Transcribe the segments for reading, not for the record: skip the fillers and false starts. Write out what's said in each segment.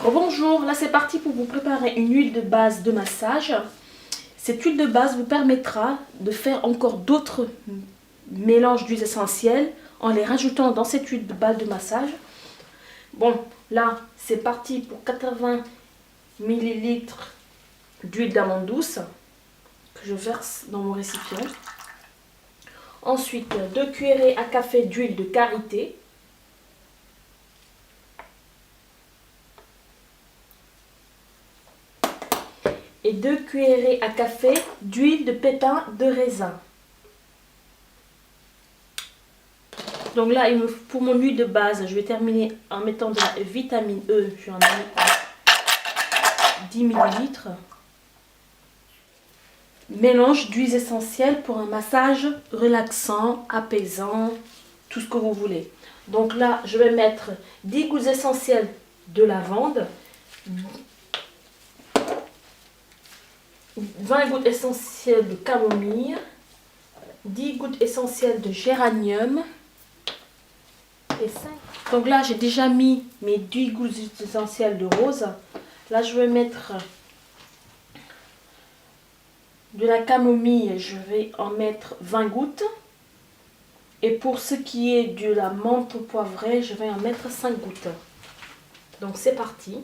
Bonjour, là c'est parti pour vous préparer une huile de base de massage. Cette huile de base vous permettra de faire encore d'autres mélanges d'huiles essentielles en les rajoutant dans cette huile de base de massage. Bon, là c'est parti pour 80 ml d'huile d'amande douce que je verse dans mon récipient. Ensuite, 2 cuillerées à café d'huile de karité. Et 2 cuillerées à café d'huile de pépins de raisin. Donc là, pour mon huile de base, je vais terminer en mettant de la vitamine E. Je vais en mettre 10 ml. Mélange d'huiles essentielles pour un massage relaxant, apaisant, tout ce que vous voulez. Donc là, je vais mettre 10 gouttes essentielles de lavande, 20 gouttes essentielles de camomille, 10 gouttes essentielles de géranium et 5. Donc là, j'ai déjà mis mes 10 gouttes essentielles de rose. Là, je vais mettre de la camomille, je vais en mettre 20 gouttes. Et pour ce qui est de la menthe poivrée, je vais en mettre 5 gouttes. Donc c'est parti.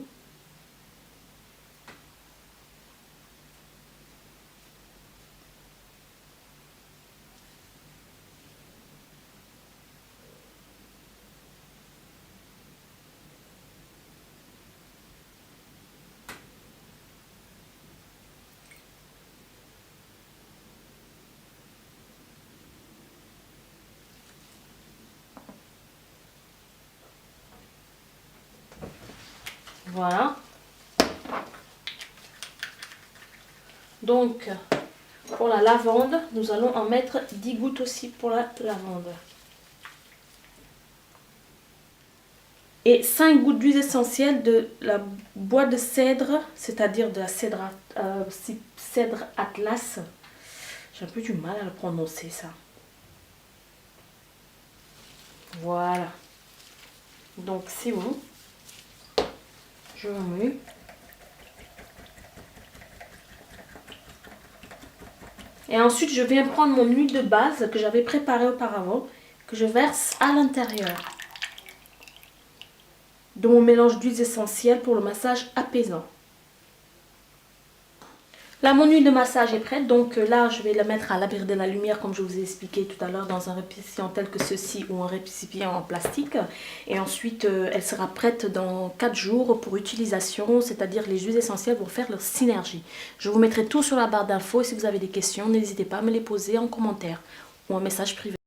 Voilà. Donc, pour la lavande, nous allons en mettre 10 gouttes aussi pour la lavande. Et 5 gouttes d'huile essentielle de la bois de cèdre, c'est-à-dire de la cèdre Atlas. J'ai un peu du mal à le prononcer, ça. Voilà. Donc, c'est bon. Je remue. Et ensuite, je viens prendre mon huile de base que j'avais préparée auparavant, que je verse à l'intérieur de mon mélange d'huiles essentielles pour le massage apaisant. Là, mon huile de massage est prête, donc là, je vais la mettre à l'abri de la lumière, comme je vous ai expliqué tout à l'heure, dans un récipient tel que ceci ou un récipient en plastique. Et ensuite, elle sera prête dans 4 jours pour utilisation, c'est-à-dire les huiles essentielles vont faire leur synergie. Je vous mettrai tout sur la barre d'infos et si vous avez des questions, n'hésitez pas à me les poser en commentaire ou en message privé.